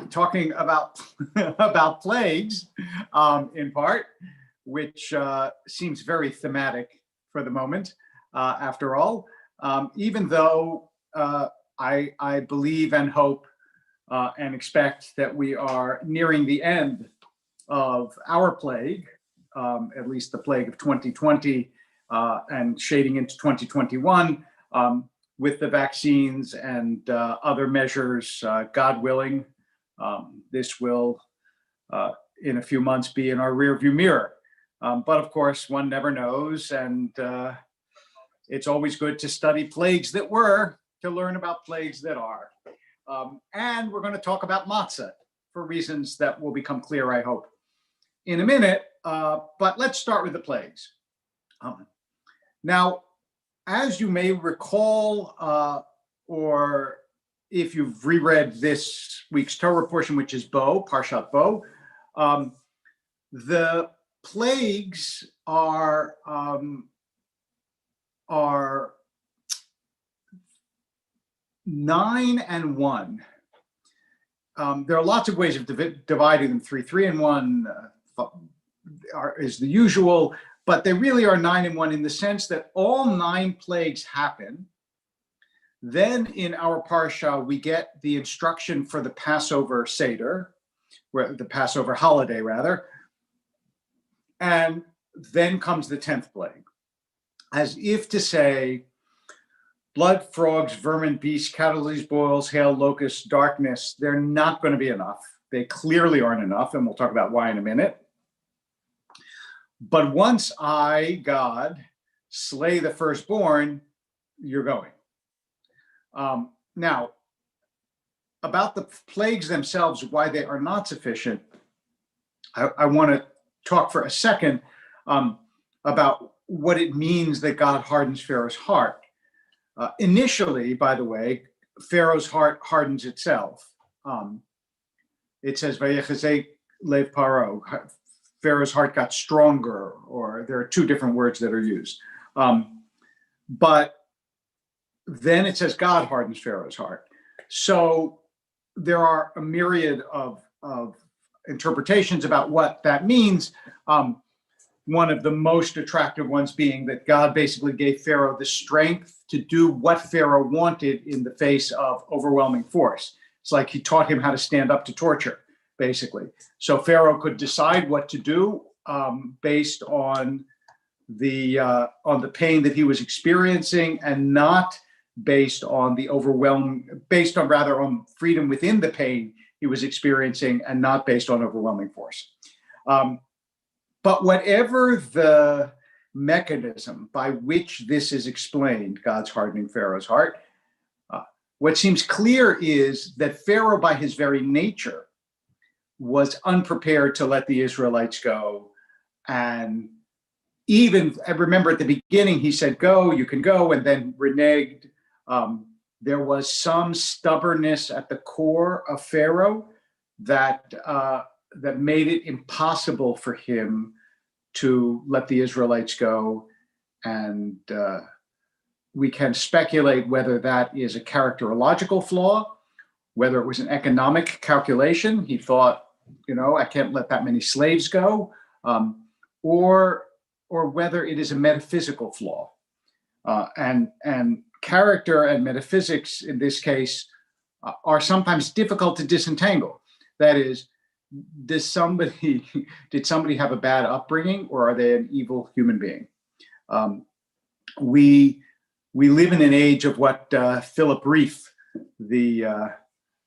talking about about plagues, in part, which seems very thematic for the moment. After all, even though I believe and hope and expect that we are nearing the end of our plague, at least the plague of 2020, and shading into 2021. With the vaccines and other measures, God willing, this will, in a few months, be in our rearview mirror. But of course, one never knows, and it's always good to study plagues that were to learn about plagues that are. And we're going to talk about matzah for reasons that will become clear, I hope, in a minute. But let's start with the plagues. Now, as you may recall, or if you've reread this week's Torah portion, which is Bo, Parshat Bo, the plagues are 9 and 1. There are lots of ways of dividing them. 3, 3 and 1 is the usual. But they really are 9 and 1 in the sense that all 9 plagues happen. Then in our parsha, we get the instruction for the Passover Seder, the Passover holiday, rather. And then comes the 10th plague, as if to say, blood, frogs, vermin, beasts, cattle, disease, boils, hail, locusts, darkness, they're not going to be enough. They clearly aren't enough, and we'll talk about why in a minute. But once I, God, slay the firstborn, you're going. Now, about the plagues themselves, why they are not sufficient, I want to talk for a second about what it means that God hardens Pharaoh's heart. Initially, by the way, Pharaoh's heart hardens itself. It says, "Vayechazek lev paro." Pharaoh's heart got stronger, or there are 2 different words that are used. But then it says God hardens Pharaoh's heart. So there are a myriad of interpretations about what that means. One of the most attractive ones being that God basically gave Pharaoh the strength to do what Pharaoh wanted in the face of overwhelming force. It's like he taught him how to stand up to torture, basically. So Pharaoh could decide what to do based on the pain that he was experiencing, and not based on on freedom within the pain he was experiencing, and not based on overwhelming force. But whatever the mechanism by which this is explained, God's hardening Pharaoh's heart, what seems clear is that Pharaoh, by his very nature, was unprepared to let the Israelites go. And even, I remember at the beginning, he said, go, you can go, and then reneged. There was some stubbornness at the core of Pharaoh that made it impossible for him to let the Israelites go. And we can speculate whether that is a characterological flaw, whether it was an economic calculation. He thought, I can't let that many slaves go, or whether it is a metaphysical flaw. And character and metaphysics in this case are sometimes difficult to disentangle. That is, did somebody have a bad upbringing, or are they an evil human being? We live in an age of what Philip Rieff, the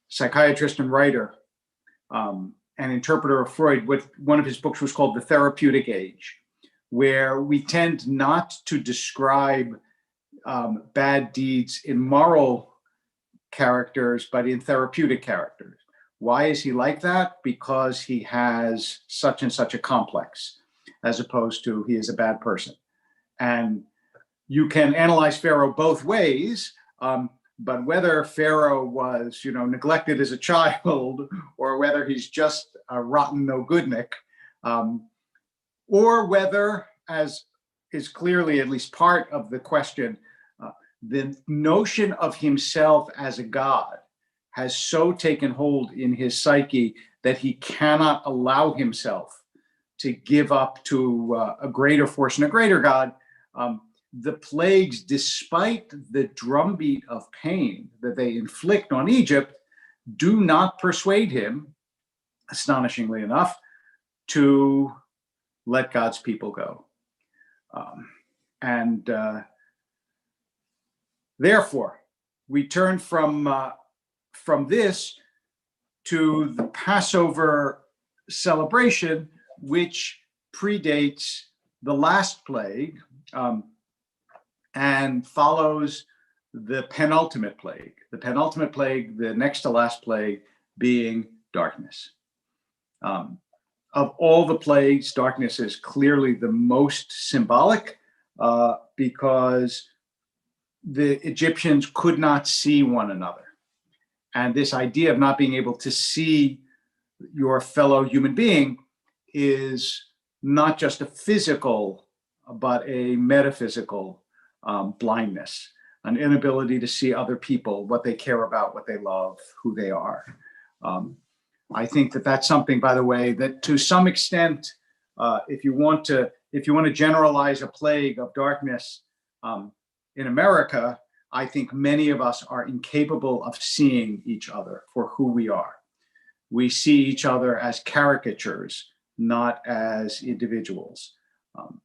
psychiatrist and writer and interpreter of Freud, one of his books was called The Therapeutic Age, where we tend not to describe bad deeds in moral characters, but in therapeutic characters. Why is he like that? Because he has such and such a complex, as opposed to he is a bad person. And you can analyze Pharaoh both ways, but whether Pharaoh was, neglected as a child, or whether he's just a rotten no-goodnik, or whether, as is clearly at least part of the question, the notion of himself as a god has so taken hold in his psyche that he cannot allow himself to give up to a greater force and a greater God. The plagues, despite the drumbeat of pain that they inflict on Egypt, do not persuade him, astonishingly enough, to let God's people go. Therefore, we turn from this to the Passover celebration, which predates the last plague and follows the penultimate plague. The penultimate plague, the next to last plague, being darkness. Of all the plagues, darkness is clearly the most symbolic because the Egyptians could not see one another. And this idea of not being able to see your fellow human being is not just a physical, but a metaphysical blindness, an inability to see other people, what they care about, what they love, who they are. I think that that's something, by the way, that to some extent, if you want to generalize a plague of darkness in America, I think many of us are incapable of seeing each other for who we are. We see each other as caricatures, not as individuals.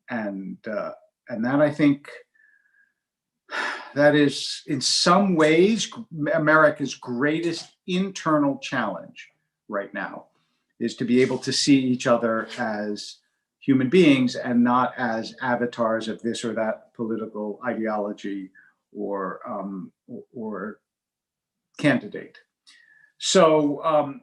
And that, I think, that is in some ways America's greatest internal challenge right now, is to be able to see each other as human beings and not as avatars of this or that political ideology or candidate. So,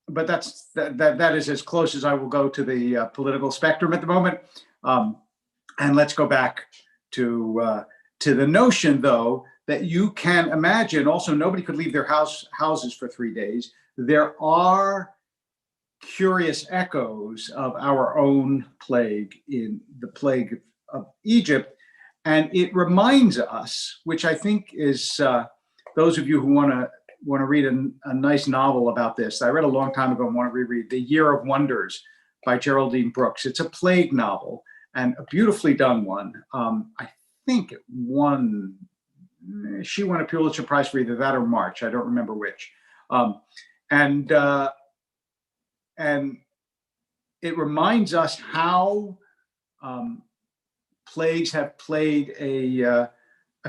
but that is as close as I will go to the political spectrum at the moment. And let's go back to the notion, though, that you can imagine. Also, nobody could leave their houses for 3 days. There are curious echoes of our own plague in the plague of Egypt. And it reminds us, which I think is, those of you who want to read a nice novel about this, I read a long time ago and want to reread The Year of Wonders by Geraldine Brooks. It's a plague novel and a beautifully done one. I think she won a Pulitzer Prize for either that or March. I don't remember which. And it reminds us how plagues have played a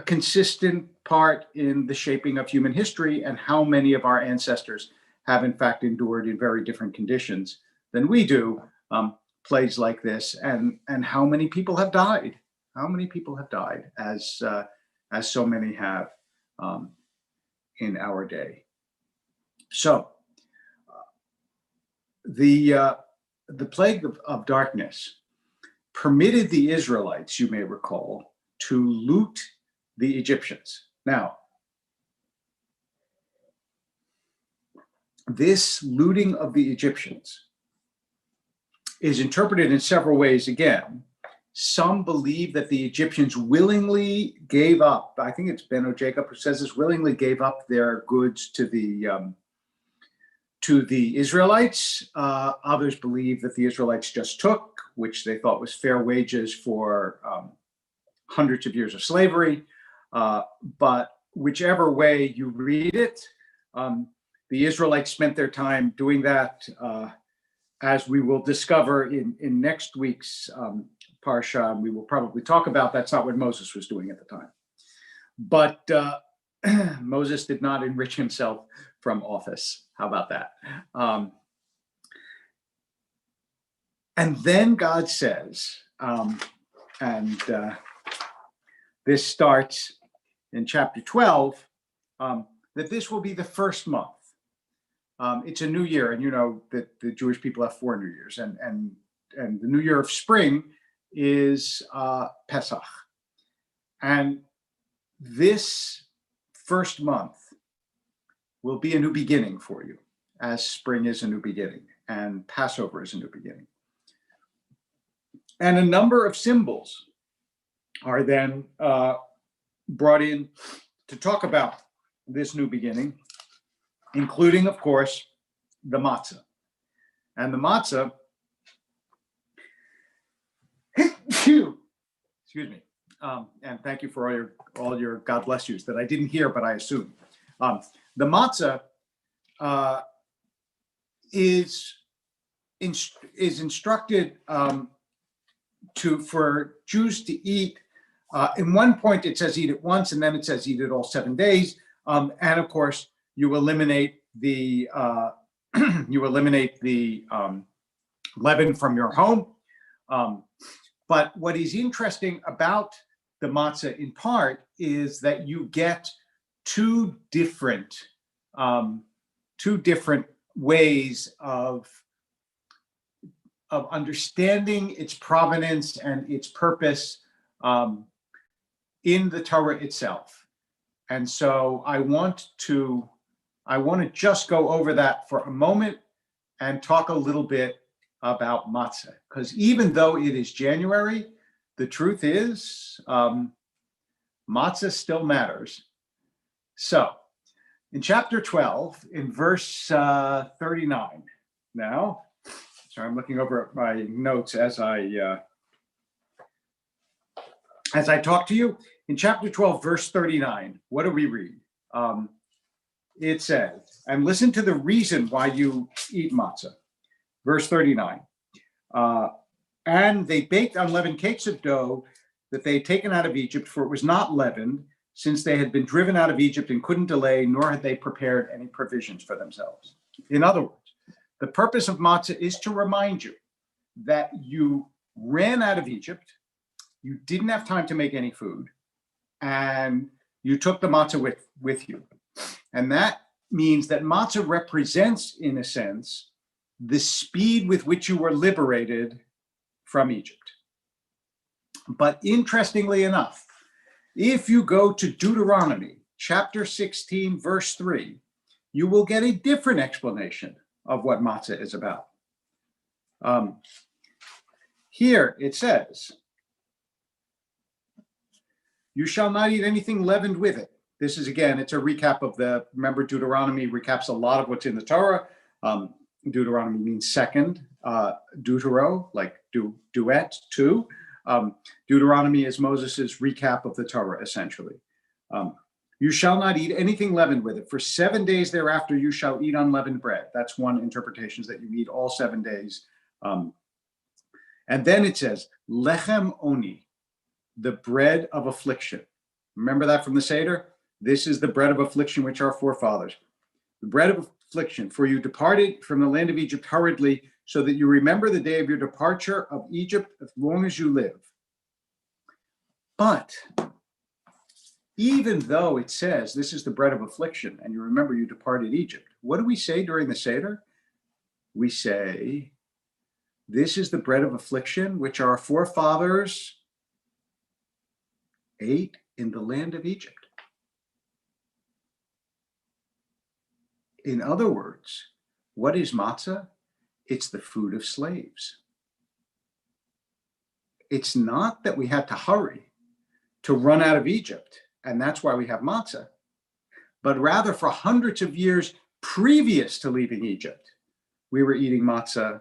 consistent part in the shaping of human history, and how many of our ancestors have in fact endured in very different conditions than we do plagues like this, and how many people have died. How many people have died, as so many have in our day. So the plague of darkness permitted the Israelites, you may recall, to loot the Egyptians. Now, this looting of the Egyptians is interpreted in several ways again. Some believe that the Egyptians willingly gave up, I think it's Beno Jacob who says this, willingly gave up their goods to the Israelites. Others believe that the Israelites just took, which they thought was fair wages for hundreds of years of slavery. But whichever way you read it, the Israelites spent their time doing that, as we will discover in next week's Parsha, and we will probably talk about. That's not what Moses was doing at the time. But Moses did not enrich himself from office. How about that? And then God says, this starts in chapter 12, that this will be the first month. It's a new year, and you know that the Jewish people have 4 New Years, and the New Year of Spring is Pesach. And this first month will be a new beginning for you, as spring is a new beginning and Passover is a new beginning. And a number of symbols are then brought in to talk about this new beginning. including, of course, the matzah. And the matzah, excuse me, and thank you for all your God bless yous that I didn't hear, but I assume. The matzah is instructed for Jews to eat. In one point, it says eat it once, and then it says eat it all 7 days. And of course, you eliminate the leaven from your home. But what is interesting about the matzah, in part, is that you get two different ways of understanding its provenance and its purpose in the Torah itself. And so I want to just go over that for a moment and talk a little bit about matzah, because even though it is January, the truth is matzah still matters. So in chapter 12, in verse 39, now, sorry, I'm looking over at my notes as I talk to you. In chapter 12, verse 39, what do we read? It says, and listen to the reason why you eat matzah. Verse 39, and they baked unleavened cakes of dough that they had taken out of Egypt, for it was not leavened, since they had been driven out of Egypt and couldn't delay, nor had they prepared any provisions for themselves. In other words, the purpose of matzah is to remind you that you ran out of Egypt, you didn't have time to make any food, and you took the matzah with you. And that means that matzah represents, in a sense, the speed with which you were liberated from Egypt. But interestingly enough, if you go to Deuteronomy chapter 16, verse 3, you will get a different explanation of what matzah is about. Here it says, you shall not eat anything leavened with it. This is, again, it's a recap of remember, Deuteronomy recaps a lot of what's in the Torah. Deuteronomy means second, deutero, like duet, two. Deuteronomy is Moses's recap of the Torah, essentially. You shall not eat anything leavened with it. For 7 days thereafter, you shall eat unleavened bread. That's one interpretation, is that you eat all 7 days. And then it says, lechem oni, the bread of affliction. Remember that from the Seder? This is the bread of affliction which our forefathers. The bread of affliction, for you departed from the land of Egypt hurriedly, so that you remember the day of your departure of Egypt as long as you live. But even though it says this is the bread of affliction, and you remember you departed Egypt, what do we say during the Seder? We say, this is the bread of affliction which our forefathers ate in the land of Egypt. In other words, what is matzah? It's the food of slaves. It's not that we had to hurry to run out of Egypt, and that's why we have matzah, but rather for hundreds of years previous to leaving Egypt, we were eating matzah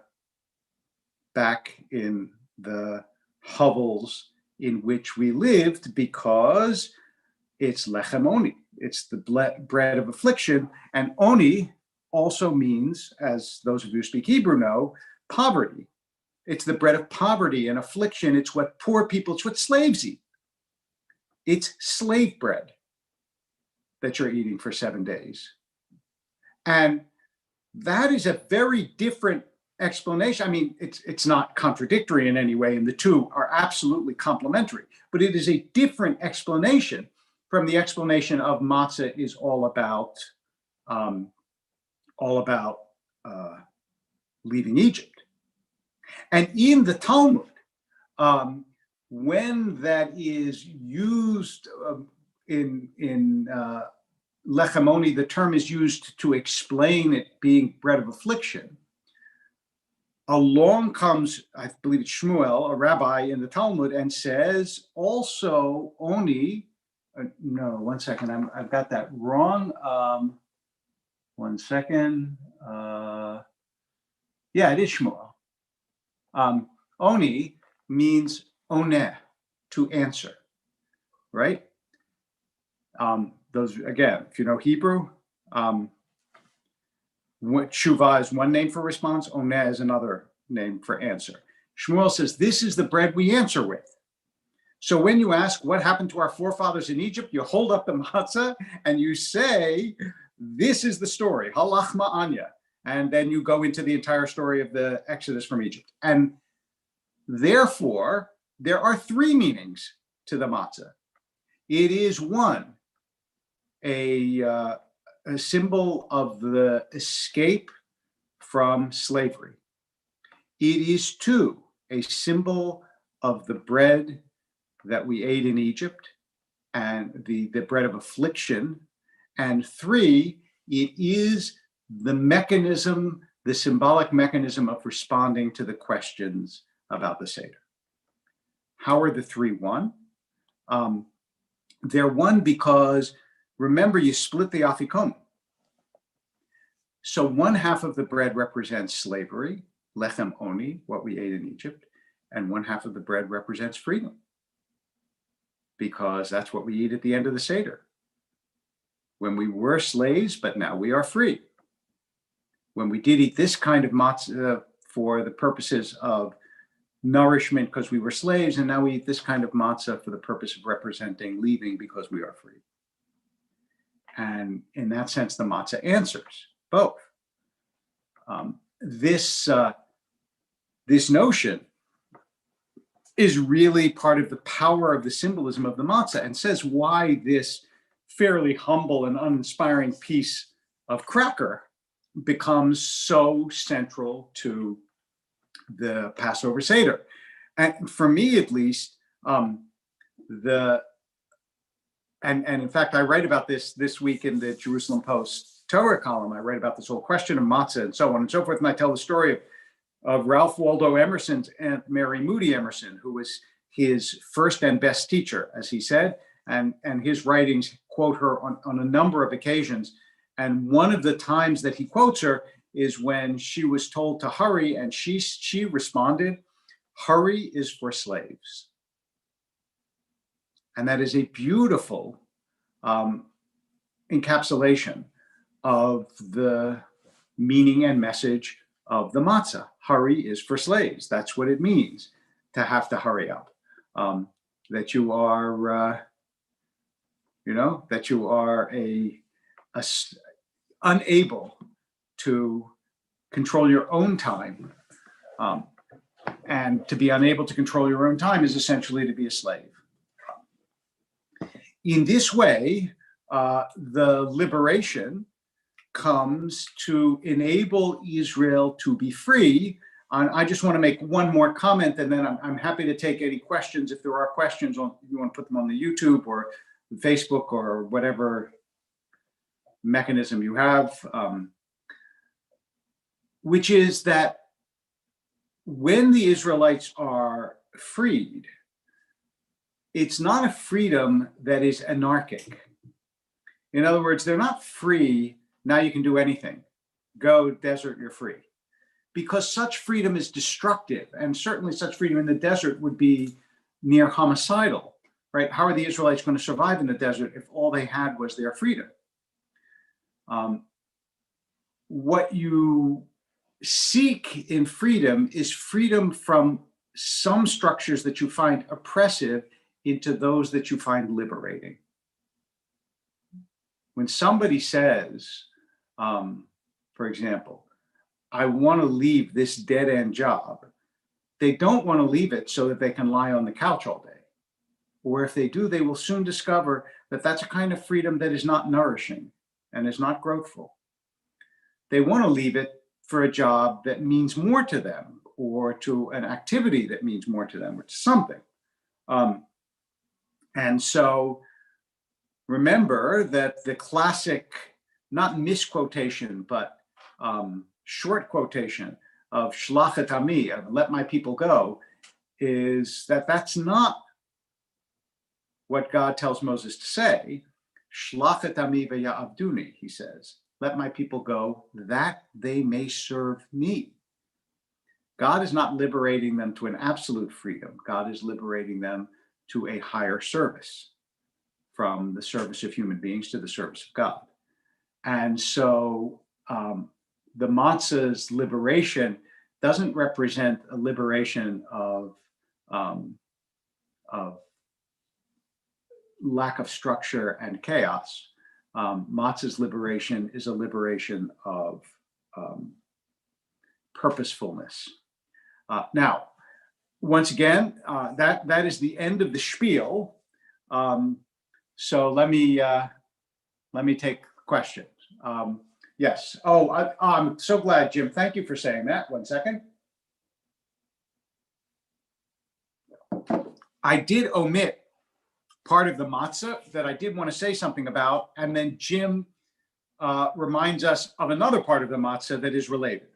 back in the hovels in which we lived, because it's lechem oni. It's the bread of affliction, and oni also means, as those of you who speak Hebrew know, poverty. It's the bread of poverty and affliction. It's what poor people, it's what slaves eat. It's slave bread that you're eating for 7 days. And that is a very different explanation. I mean, it's not contradictory in any way, and the two are absolutely complementary, but it is a different explanation from the explanation of matzah is all about leaving Egypt. And in the Talmud, when that is used in lechem oni, the term is used to explain it being bread of affliction. Along comes, I believe it's Shmuel, a rabbi in the Talmud, and says also oni. No, 1 second, I've got that wrong. 1 second. Yeah, it is Shmuel. Oni means oneh, to answer, right? Those, again, if you know Hebrew, Tshuva is one name for response, oneh is another name for answer. Shmuel says, this is the bread we answer with. So when you ask what happened to our forefathers in Egypt, you hold up the matzah and you say, this is the story, halachma anya. And then you go into the entire story of the Exodus from Egypt. And therefore, there are three meanings to the matzah. It is one, a symbol of the escape from slavery. It is two, a symbol of the bread that we ate in Egypt and the bread of affliction. And three, it is the mechanism, the symbolic mechanism of responding to the questions about the Seder. How are the three one? They're one because, remember, you split the afikomen. So one half of the bread represents slavery, lechem oni, what we ate in Egypt, and one half of the bread represents freedom, because that's what we eat at the end of the Seder. When we were slaves, but now we are free. When we did eat this kind of matzah for the purposes of nourishment because we were slaves, and now we eat this kind of matzah for the purpose of representing leaving because we are free. And in that sense, the matzah answers both. This notion is really part of the power of the symbolism of the matzah, and says why this fairly humble and uninspiring piece of cracker becomes so central to the Passover Seder. And for me, at least, and in fact, I write about this week in the Jerusalem Post Torah column. I write about this whole question of matzah and so on and so forth. And I tell the story of Ralph Waldo Emerson's Aunt Mary Moody Emerson, who was his first and best teacher, as he said, and his writings quote her on a number of occasions. And one of the times that he quotes her is when she was told to hurry, and she responded, "Hurry is for slaves." And that is a beautiful encapsulation of the meaning and message of the matzah. Hurry is for slaves. That's what it means to have to hurry up. That you are, that you are unable to control your own time. And to be unable to control your own time is essentially to be a slave. In this way, the liberation comes to enable Israel to be free. And I just want to make one more comment, and then I'm happy to take any questions. If there are questions, if you want to put them on the YouTube or Facebook or whatever mechanism you have, which is that when the Israelites are freed, it's not a freedom that is anarchic. In other words, they're not free, now you can do anything. Go desert, you're free. Because such freedom is destructive, and certainly such freedom in the desert would be near homicidal, right? How are the Israelites going to survive in the desert if all they had was their freedom? What you seek in freedom is freedom from some structures that you find oppressive into those that you find liberating. When somebody says, for example, I want to leave this dead-end job, they don't want to leave it so that they can lie on the couch all day. Or if they do, they will soon discover that that's a kind of freedom that is not nourishing and is not growthful. They want to leave it for a job that means more to them, or to an activity that means more to them, or to something. And so remember that the classic, not misquotation, but short quotation of Shlach et Ami, of let my people go, is that that's not what God tells Moses to say. Shlach et Ami v'ya'avduni, he says. let my people go, that they may serve me. God is not liberating them to an absolute freedom. God is liberating them to a higher service, from the service of human beings to the service of God. And so the matzah's liberation doesn't represent a liberation of lack of structure and chaos. Matzah's liberation is a liberation of purposefulness. Now, once again, that is the end of the spiel. So let me take questions. Yes. Oh, I'm so glad, Jim. Thank you for saying that. 1 second. I did omit part of the matzah that I did want to say something about, and then Jim reminds us of another part of the matzah that is related.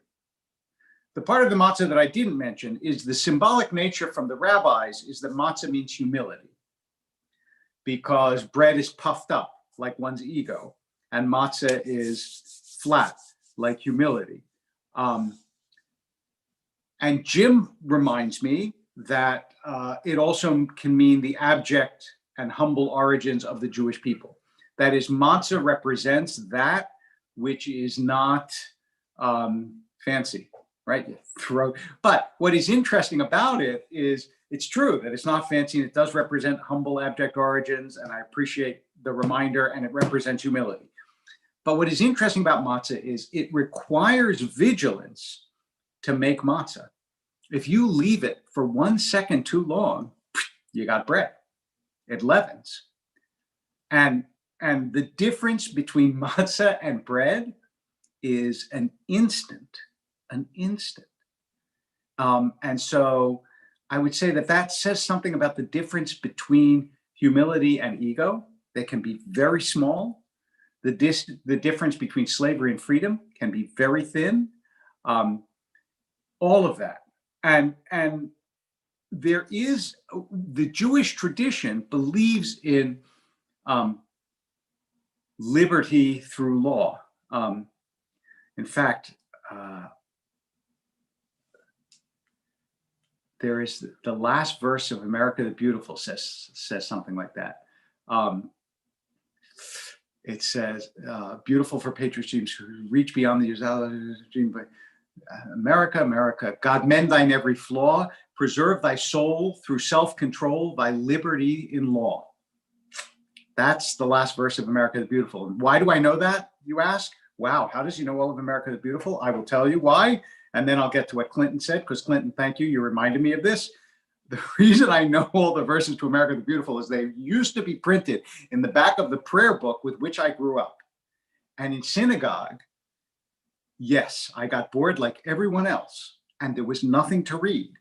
The part of the matzah that I didn't mention is the symbolic nature from the rabbis is that matzah means humility, because bread is puffed up like one's ego, and matzah is flat like humility. And Jim reminds me that it also can mean the abject and humble origins of the Jewish people. That is, matzah represents that which is not fancy, right? But what is interesting about it is it's true that it's not fancy, and it does represent humble, abject origins, and I appreciate the reminder, and it represents humility. But what is interesting about matzah is it requires vigilance to make matzah. If you leave it for 1 second too long, you got bread. It leavens. And the difference between matzah and bread is an instant. And so I would say that says something about the difference between humility and ego. They can be very small. The difference between slavery and freedom can be very thin. All of that. And there is, the Jewish tradition believes in liberty through law. In fact, there is the last verse of America the Beautiful says something like that. It says, beautiful for patriots dreams who reach beyond the dream, but America, America, God mend thine every flaw, preserve thy soul through self-control, thy liberty in law. That's the last verse of America the Beautiful. And why do I know that, you ask? Wow, how does he know all of America the Beautiful? I will tell you why, and then I'll get to what Clinton said, because Clinton, thank you, you reminded me of this. The reason I know all the verses to America the Beautiful is they used to be printed in the back of the prayer book with which I grew up. And in synagogue, yes, I got bored like everyone else, and there was nothing to read.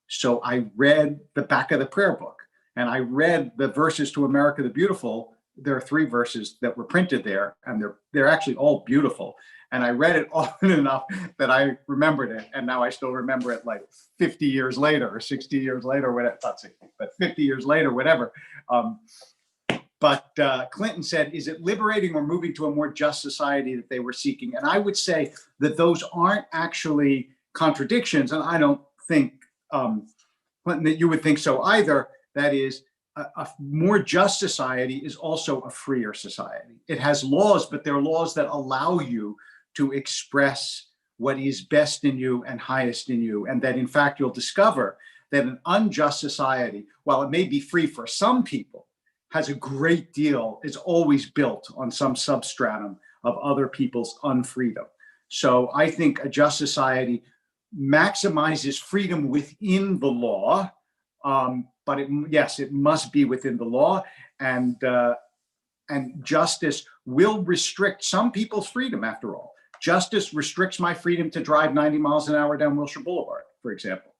So I read the back of the prayer book, and I read the verses to America the Beautiful. There are 3 verses that were printed there, and they're actually all beautiful. And I read it often enough that I remembered it, and now I still remember it like 50 years later or 60 years later, whatever, not 60, but 50 years later, whatever. But Clinton said, is it liberating or moving to a more just society that they were seeking? And I would say that those aren't actually contradictions, and I don't think, Clinton, that you would think so either. That is, a more just society is also a freer society. It has laws, but they're laws that allow you to express what is best in you and highest in you. And that, in fact, you'll discover that an unjust society, while it may be free for some people, has a great deal, is always built on some substratum of other people's unfreedom. So I think a just society maximizes freedom within the law, but yes, it must be within the law, and justice will restrict some people's freedom. After all, justice restricts my freedom to drive 90 miles an hour down Wilshire Boulevard, for example.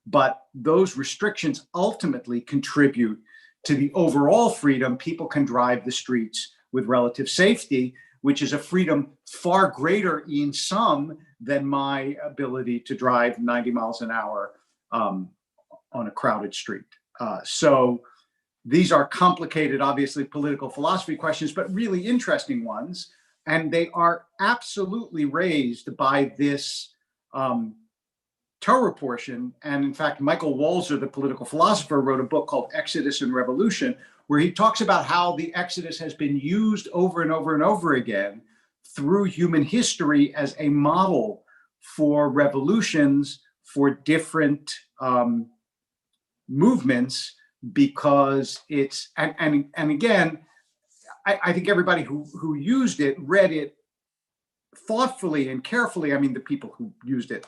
But those restrictions ultimately contribute to the overall freedom. People can drive the streets with relative safety, which is a freedom far greater in some than my ability to drive 90 miles an hour on a crowded street. So these are complicated, obviously, political philosophy questions, but really interesting ones. And they are absolutely raised by this Torah portion. And in fact, Michael Walzer, the political philosopher, wrote a book called Exodus and Revolution, where he talks about how the Exodus has been used over and over and over again through human history as a model for revolutions, for different movements, because it's, and again, I think everybody who used it read it thoughtfully and carefully. I mean, the people who used it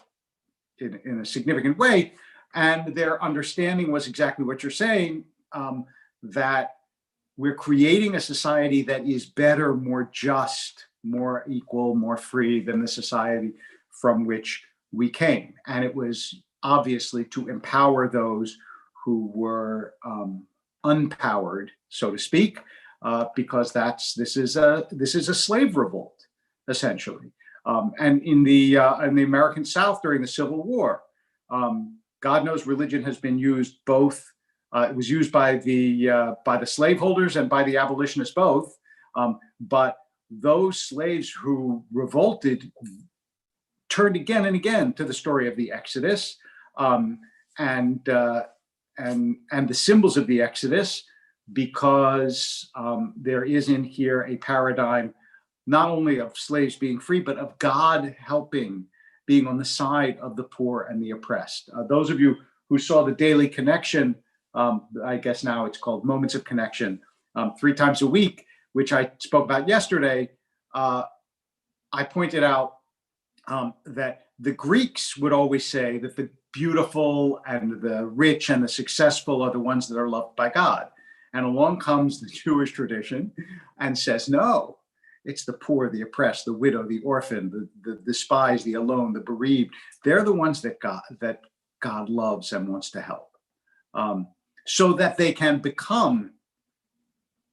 in a significant way, and their understanding was exactly what you're saying, that we're creating a society that is better, more just, more equal, more free than the society from which we came. And it was obviously to empower those who were unpowered, so to speak, because this is a slave revolt, essentially. And in the American South during the Civil War, God knows religion has been used both. It was used by the slaveholders and by the abolitionists both. But those slaves who revolted turned again and again to the story of the Exodus, and the symbols of the Exodus, because there is in here a paradigm not only of slaves being free, but of God helping, being on the side of the poor and the oppressed. Those of you who saw the Daily Connection, I guess now it's called Moments of Connection, 3 times a week, which I spoke about yesterday, I pointed out that the Greeks would always say that the beautiful and the rich and the successful are the ones that are loved by God. And along comes the Jewish tradition and says, no, it's the poor, the oppressed, the widow, the orphan, the despised, the alone, the bereaved. They're the ones that God loves and wants to help, so that they can become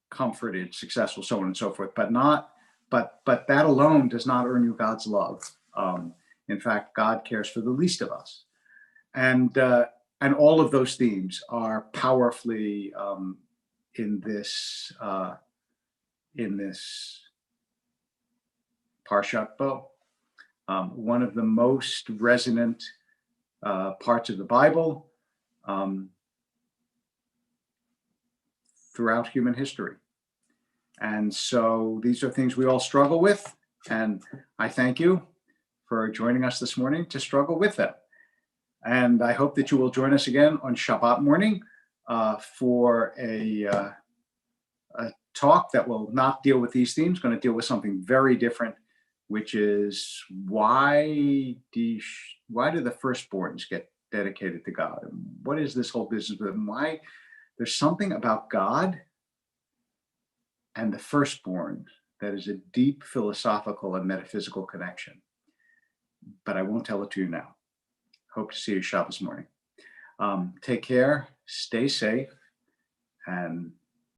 comforted, successful, so on and so forth. But that alone does not earn you God's love. In fact, God cares for the least of us, and all of those themes are powerfully in this Parshat Bo, one of the most resonant parts of the Bible throughout human history. And so these are things we all struggle with, and I thank you for joining us this morning to struggle with them. And I hope that you will join us again on Shabbat morning for a talk that will not deal with these themes, going to deal with something very different, which is why do the firstborns get dedicated to God? And what is this whole business with them? Why there's something about God and the firstborn that is a deep philosophical and metaphysical connection. But I won't tell it to you now. Hope to see you Shabbos morning. Take care, stay safe, and